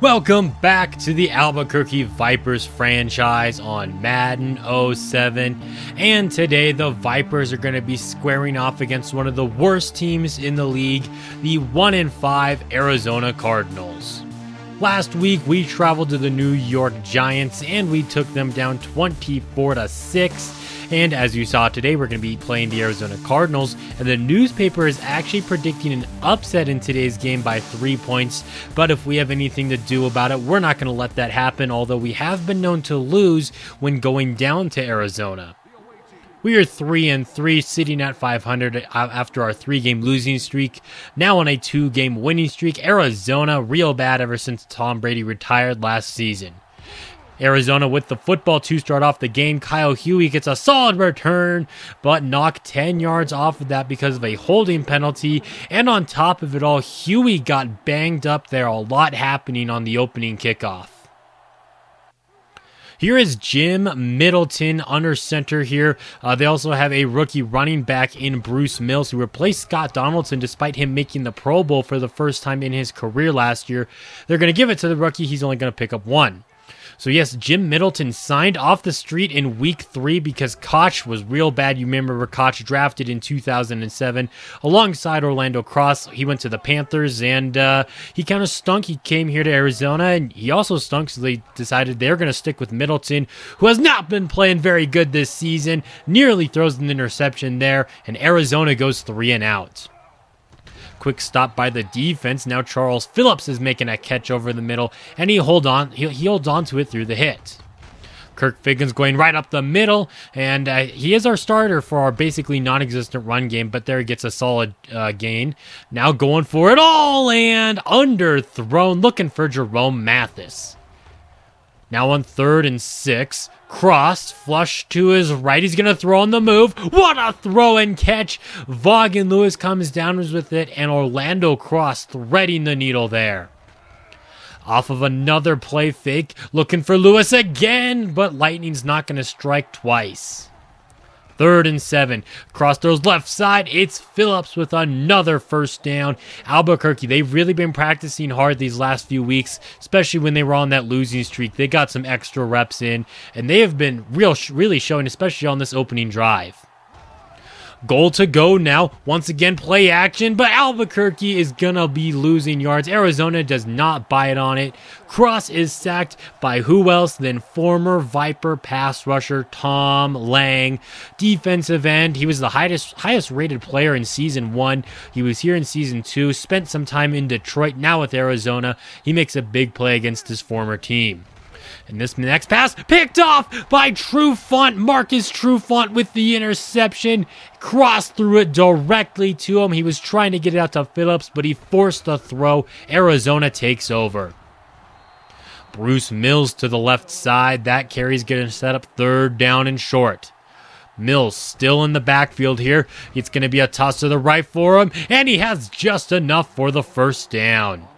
Welcome back to the Albuquerque Vipers franchise on Madden 07, and today the Vipers are going to be squaring off against one of the worst teams in the league, the 1-5 Arizona Cardinals. Last week we traveled to the New York Giants and we took them down 24-6. And as you saw today, we're going to be playing the Arizona Cardinals, and the newspaper is actually predicting an upset in today's game by 3 points. But if we have anything to do about it, we're not going to let that happen, although we have been known to lose when going down to Arizona. We are 3-3, sitting at 500 after our 3-game losing streak, now on a 2-game winning streak. Arizona, real bad ever since Tom Brady retired last season. Arizona with the football to start off the game. Kyle Huey gets a solid return, but knocked 10 yards off of that because of a holding penalty. And on top of it all, Huey got banged up there. A lot happening on the opening kickoff. Here is Jim Middleton under center here. They also have a rookie running back in Bruce Mills, who replaced Scott Donaldson despite him making the Pro Bowl for the first time in his career last year. They're going to give it to the rookie. He's only going to pick up one. So yes, Jim Middleton signed off the street in week 3 because Koch was real bad. You remember Koch drafted in 2007 alongside Orlando Cross. He went to the Panthers and he kind of stunk. He came here to Arizona and he also stunk, so they decided they're going to stick with Middleton, who has not been playing very good this season. Nearly throws an interception there, and Arizona goes 3-and-out. Quick stop by the defense. Now Charles Phillips is making a catch over the middle, and he holds on to it through the hit. Kirk Figgins going right up the middle, and he is our starter for our basically non-existent run game, but there he gets a solid gain. Now going for it all, and underthrown, looking for Jerome Mathis. Now on 3rd and 6, cross, flush to his right. He's going to throw on the move. What a throw and catch. Vaughan Lewis comes down with it, and Orlando Cross threading the needle there. Off of another play fake, looking for Lewis again, but Lightning's not going to strike twice. 3rd and 7, cross throws left side. It's Phillips with another first down. Albuquerque, they've really been practicing hard these last few weeks, especially when they were on that losing streak. They got some extra reps in, and they have been really showing, especially on this opening drive. Goal to go now. Once again, play action, but Albuquerque is going to be losing yards. Arizona does not bite on it. Cross is sacked by who else than former Viper pass rusher Tom Lang. Defensive end, he was the highest rated player in Season 1. He was here in Season 2, spent some time in Detroit, now with Arizona. He makes a big play against his former team. And this next pass, picked off by Trufant. Marcus Trufant with the interception. Cross threw it directly to him. He was trying to get it out to Phillips, but he forced the throw. Arizona takes over. Bruce Mills to the left side. That carry's going to set up 3rd down and short. Mills still in the backfield here. It's going to be a toss to the right for him, and he has just enough for the first down.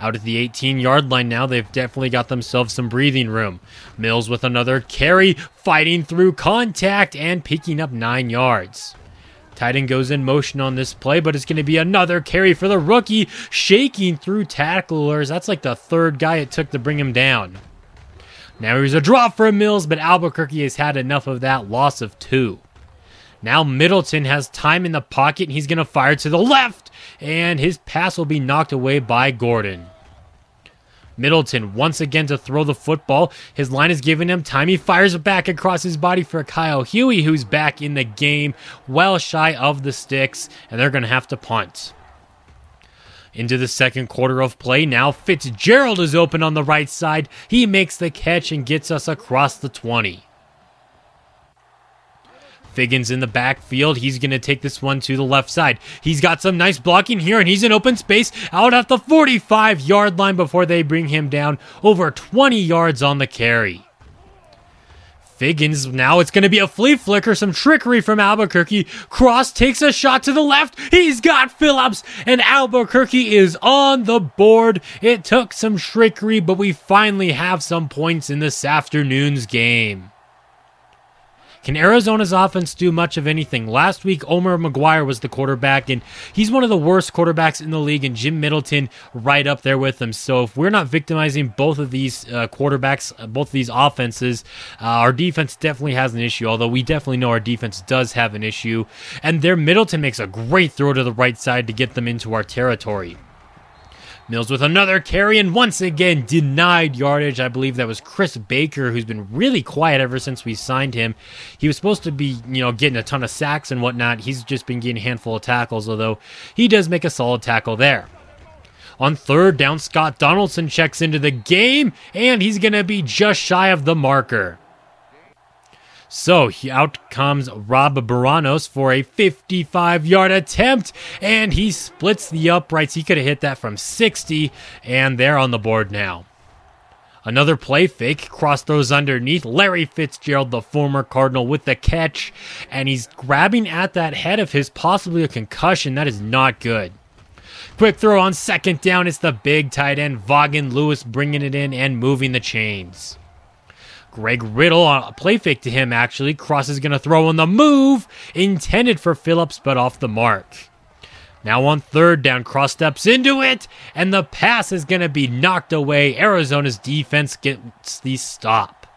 Out at the 18-yard line now, they've definitely got themselves some breathing room. Mills with another carry, fighting through contact and picking up 9 yards. Tight end goes in motion on this play, but it's going to be another carry for the rookie, shaking through tacklers. That's like the 3rd guy it took to bring him down. Now here's a drop for Mills, but Albuquerque has had enough of that, loss of 2. Now Middleton has time in the pocket, and he's going to fire to the left, and his pass will be knocked away by Gordon. Middleton once again to throw the football. His line is giving him time. He fires it back across his body for Kyle Huey, who's back in the game, well shy of the sticks, and they're going to have to punt. Into the second quarter of play now. Fitzgerald is open on the right side. He makes the catch and gets us across the 20. Figgins in the backfield. He's going to take this one to the left side. He's got some nice blocking here, and he's in open space out at the 45-yard line before they bring him down. Over 20 yards on the carry. Figgins, now it's going to be a flea flicker, some trickery from Albuquerque. Cross takes a shot to the left. He's got Phillips, and Albuquerque is on the board. It took some trickery, but we finally have some points in this afternoon's game. Can Arizona's offense do much of anything? Last week, Omer McGuire was the quarterback, and he's one of the worst quarterbacks in the league, and Jim Middleton right up there with him. So if we're not victimizing both of these quarterbacks, both of these offenses, our defense definitely has an issue, although we definitely know our defense does have an issue. And there, Middleton makes a great throw to the right side to get them into our territory. Mills with another carry, and once again denied yardage. I believe that was Chris Baker, who's been really quiet ever since we signed him. He was supposed to be, getting a ton of sacks and whatnot. He's just been getting a handful of tackles, although he does make a solid tackle there. On third down, Scott Donaldson checks into the game, and he's going to be just shy of the marker. So out comes Rob Baranos for a 55-yard attempt, and he splits the uprights. He could have hit that from 60, and they're on the board now. Another play fake, cross throws underneath. Larry Fitzgerald, the former Cardinal, with the catch, and he's grabbing at that head of his, possibly a concussion. That is not good. Quick throw on second down. It's the big tight end, Vaughan Lewis, bringing it in and moving the chains. Greg Riddle on a play fake to him, actually. Cross is going to throw on the move. Intended for Phillips, but off the mark. Now on third down, Cross steps into it, and the pass is going to be knocked away. Arizona's defense gets the stop.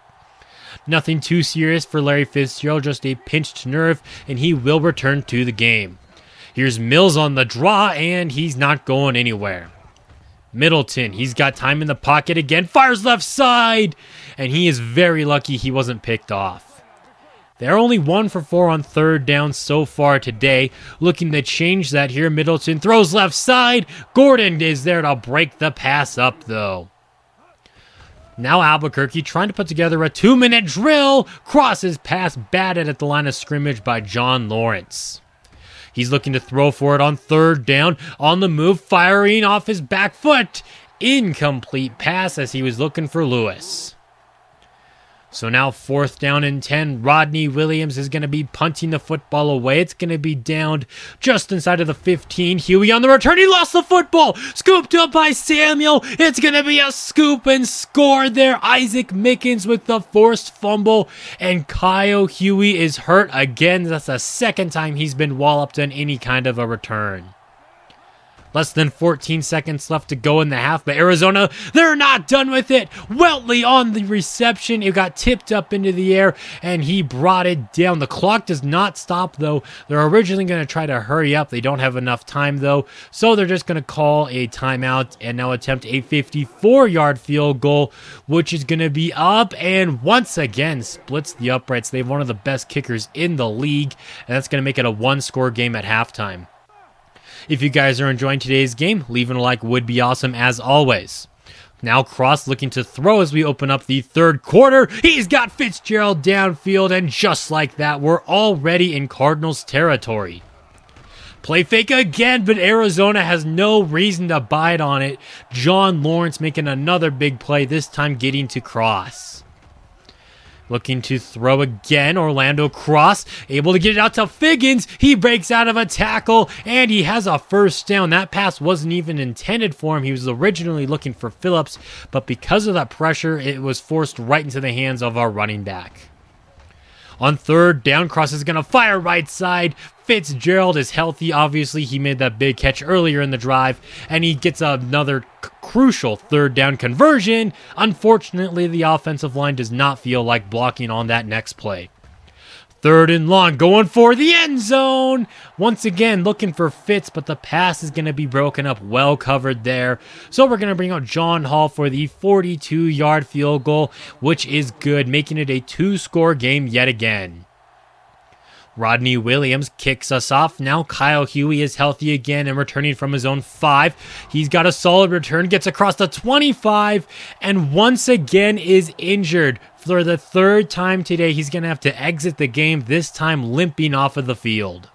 Nothing too serious for Larry Fitzgerald, just a pinched nerve, and he will return to the game. Here's Mills on the draw, and he's not going anywhere. Middleton, he's got time in the pocket again, fires left side, and he is very lucky he wasn't picked off. They're only 1 for 4 on third down so far today. Looking to change that here. Middleton throws left side. Gordon is there to break the pass up, though. Now Albuquerque trying to put together a 2-minute drill. Crosses pass batted at the line of scrimmage by John Lawrence. He's looking to throw for it on third down. On the move, firing off his back foot. Incomplete pass as he was looking for Lewis. So now 4th down and 10. Rodney Williams is going to be punting the football away. It's going to be downed just inside of the 15. Huey on the return. He lost the football. Scooped up by Samuel. It's going to be a scoop and score there. Isaac Mickens with the forced fumble. And Kyle Huey is hurt again. That's the second time he's been walloped on any kind of a return. Less than 14 seconds left to go in the half, but Arizona, they're not done with it. Weltley on the reception. It got tipped up into the air, and he brought it down. The clock does not stop, though. They're originally going to try to hurry up. They don't have enough time, though, so they're just going to call a timeout and now attempt a 54-yard field goal, which is going to be up and once again splits the uprights. They have one of the best kickers in the league, and that's going to make it a one-score game at halftime. If you guys are enjoying today's game, leaving a like would be awesome as always. Now Cross looking to throw as we open up the third quarter. He's got Fitzgerald downfield, and just like that, we're already in Cardinals territory. Play fake again, but Arizona has no reason to bite on it. John Lawrence making another big play, this time getting to Cross. Looking to throw again, Orlando Cross, able to get it out to Figgins. He breaks out of a tackle, and he has a first down. That pass wasn't even intended for him. He was originally looking for Phillips, but because of that pressure, it was forced right into the hands of our running back. On third down, Cross is going to fire right side. Fitzgerald is healthy. Obviously, he made that big catch earlier in the drive, and he gets another crucial third down conversion. Unfortunately, the offensive line does not feel like blocking on that next play. 3rd and long, going for the end zone. Once again, looking for Fitz, but the pass is going to be broken up, well covered there. So we're going to bring out John Hall for the 42-yard field goal, which is good, making it a 2-score game yet again. Rodney Williams kicks us off. Now Kyle Huey is healthy again and returning from his own 5. He's got a solid return, gets across the 25, and once again is injured. For the 3rd time today, he's going to have to exit the game, this time limping off of the field.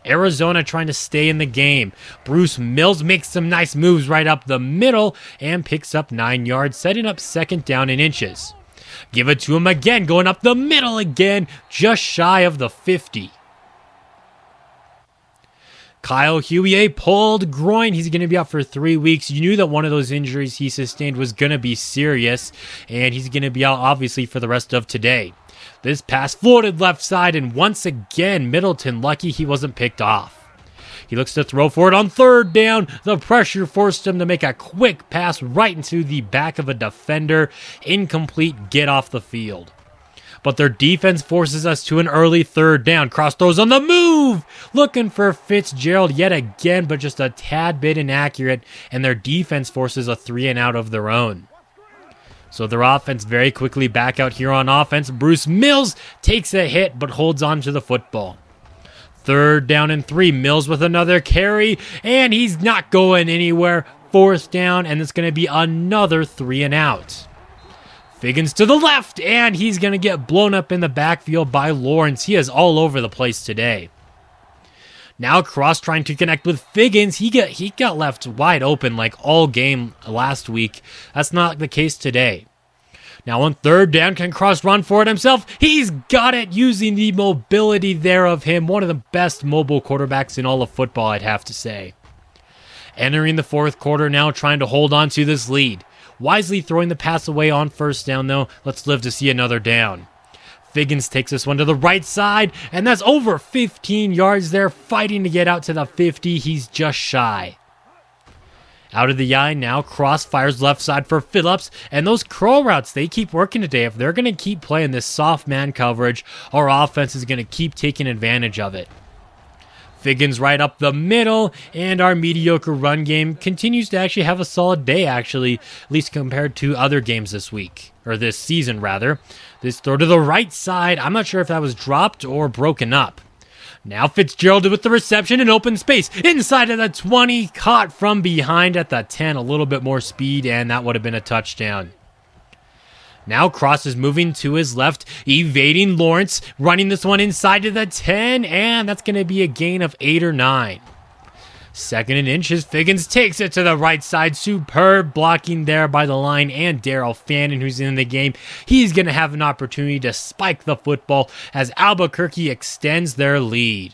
Arizona trying to stay in the game. Bruce Mills makes some nice moves right up the middle and picks up 9 yards, setting up 2nd down and inches. Give it to him again, going up the middle again, just shy of the 50. Kyle Huey, a pulled groin. He's going to be out for 3 weeks. You knew that one of those injuries he sustained was going to be serious, and he's going to be out, obviously, for the rest of today. This pass floated left side, and once again, Middleton lucky he wasn't picked off. He looks to throw for it on third down. The pressure forced him to make a quick pass right into the back of a defender. Incomplete, get off the field. But their defense forces us to an early third down. Cross throws on the move. Looking for Fitzgerald yet again, but just a tad bit inaccurate. And their defense forces a 3-and-out of their own. So their offense very quickly back out here on offense. Bruce Mills takes a hit, but holds on to the football. Third down and 3. Mills with another carry, and he's not going anywhere. Fourth down, and it's going to be another 3-and-out. Figgins to the left, and he's going to get blown up in the backfield by Lawrence. He is all over the place today. Now Cross trying to connect with Figgins. He got left wide open like all game last week. That's not the case today. Now on third down, can Cross run for it himself? He's got it using the mobility there of him. One of the best mobile quarterbacks in all of football, I'd have to say. Entering the fourth quarter now, trying to hold on to this lead. Wisely throwing the pass away on first down, though. Let's live to see another down. Figgins takes this one to the right side, and that's over 15 yards there, fighting to get out to the 50. He's just shy. Out of the eye now, Cross fires left side for Phillips, and those curl routes, they keep working today. If they're going to keep playing this soft man coverage, our offense is going to keep taking advantage of it. Figgins right up the middle, and our mediocre run game continues to actually have a solid day, actually, at least compared to other games this week, or this season, rather. This throw to the right side, I'm not sure if that was dropped or broken up. Now Fitzgerald with the reception in open space. Inside of the 20, caught from behind at the 10. A little bit more speed, and that would have been a touchdown. Now Cross is moving to his left, evading Lawrence, running this one inside to the 10, and that's going to be a gain of 8 or 9. Second and inches, Figgins takes it to the right side. Superb blocking there by the line and Daryl Fannin, who's in the game. He's going to have an opportunity to spike the football as Albuquerque extends their lead.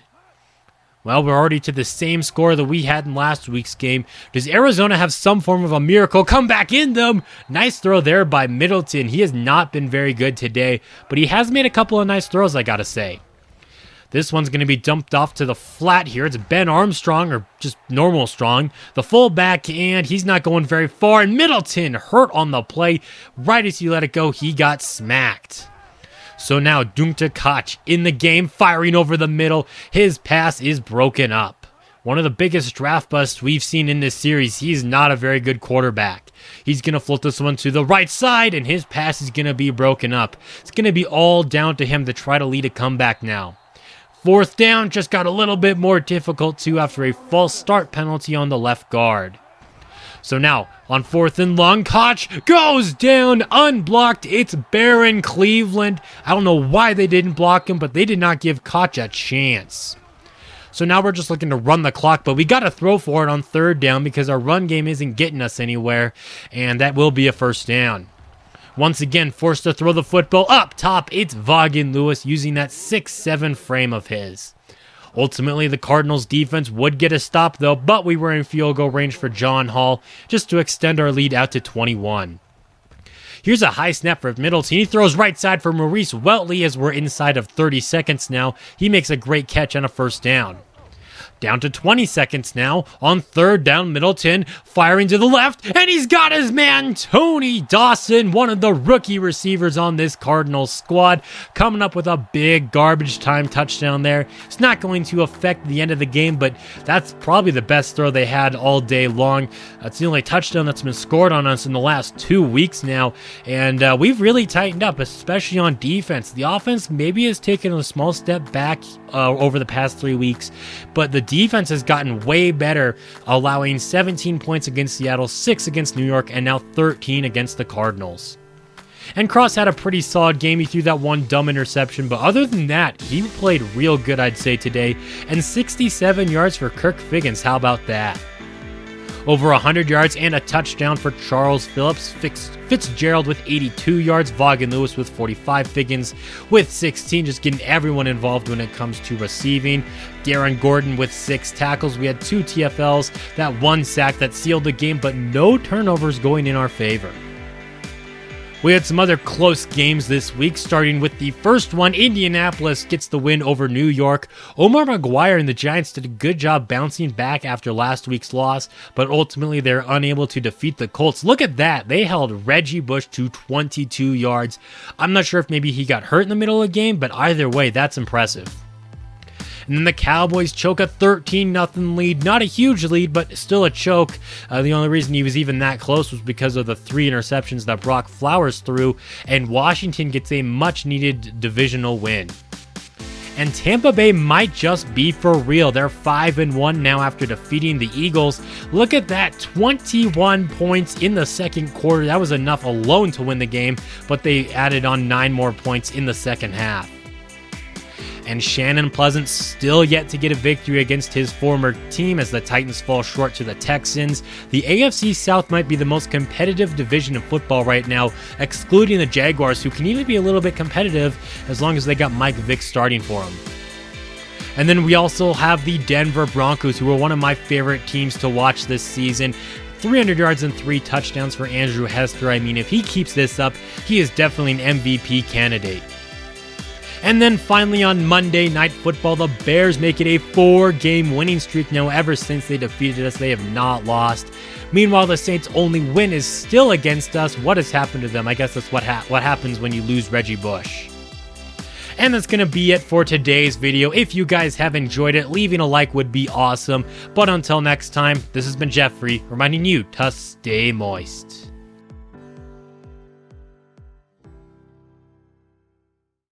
Well, we're already to the same score that we had in last week's game. Does Arizona have some form of a miracle come back in them? Nice throw there by Middleton. He has not been very good today, but he has made a couple of nice throws, I gotta say. This one's going to be dumped off to the flat here. It's Ben Armstrong, or just normal strong, the fullback, and he's not going very far. And Middleton hurt on the play. Right as he let it go, he got smacked. So now Dunta Koch in the game, firing over the middle. His pass is broken up. One of the biggest draft busts we've seen in this series. He's not a very good quarterback. He's going to float this one to the right side, and his pass is going to be broken up. It's going to be all down to him to try to lead a comeback now. Fourth down just got a little bit more difficult too after a false start penalty on the left guard. So now, on fourth and long, Koch goes down unblocked. It's Barron Cleveland. I don't know why they didn't block him, but they did not give Koch a chance. So now we're just looking to run the clock, but we got to throw for it on third down because our run game isn't getting us anywhere, and that will be a first down. Once again, forced to throw the football up top. It's Vaughan Lewis using that 6'7" frame of his. Ultimately, the Cardinals defense would get a stop though, but we were in field goal range for John Hall just to extend our lead out to 21. Here's a high snap for Middleton. He throws right side for Maurice Weltley as we're inside of 30 seconds now. He makes a great catch on a first down. Down to 20 seconds now. On third down, Middleton firing to the left, and he's got his man, Tony Dawson, one of the rookie receivers on this Cardinals squad, coming up with a big garbage time touchdown there. It's not going to affect the end of the game, but that's probably the best throw they had all day long. It's the only touchdown that's been scored on us in the last 2 weeks now, and we've really tightened up, especially on defense. The offense maybe has taken a small step back over the past 3 weeks, but the defense has gotten way better, allowing 17 points against Seattle, 6 against New York, and now 13 against the Cardinals. And Cross had a pretty solid game. He threw that one dumb interception, but other than that, he played real good, I'd say, today. And 67 yards for Kirk Figgins. How about that? Over 100 yards and a touchdown for Charles Phillips. Fitzgerald with 82 yards. Vaughan Lewis with 45. Figgins with 16. Just getting everyone involved when it comes to receiving. Darren Gordon with 6 tackles. We had 2 TFLs. That 1 sack that sealed the game, but no turnovers going in our favor. We had some other close games this week, starting with the first one. Indianapolis gets the win over New York. Omar Maguire and the Giants did a good job bouncing back after last week's loss, but ultimately they're unable to defeat the Colts. Look at that. They held Reggie Bush to 22 yards. I'm not sure if maybe he got hurt in the middle of the game, but either way, that's impressive. And then the Cowboys choke a 13-0 lead. Not a huge lead, but still a choke. The only reason he was even that close was because of the 3 interceptions that Brock Flowers threw. And Washington gets a much-needed divisional win. And Tampa Bay might just be for real. They're 5-1 now after defeating the Eagles. Look at that, 21 points in the second quarter. That was enough alone to win the game, but they added on 9 more points in the second half. And Shannon Pleasant still yet to get a victory against his former team as the Titans fall short to the Texans. The AFC South might be the most competitive division in football right now, excluding the Jaguars, who can even be a little bit competitive as long as they got Mike Vick starting for them. And then we also have the Denver Broncos, who are one of my favorite teams to watch this season. 300 yards and 3 touchdowns for Andrew Hester. I mean, if he keeps this up, he is definitely an MVP candidate. And then finally on Monday Night Football, the Bears make it a 4-game winning streak now. Ever since they defeated us, they have not lost. Meanwhile, the Saints' only win is still against us. What has happened to them? I guess that's what happens when you lose Reggie Bush. And that's going to be it for today's video. If you guys have enjoyed it, leaving a like would be awesome. But until next time, this has been Jeffrey, reminding you to stay moist.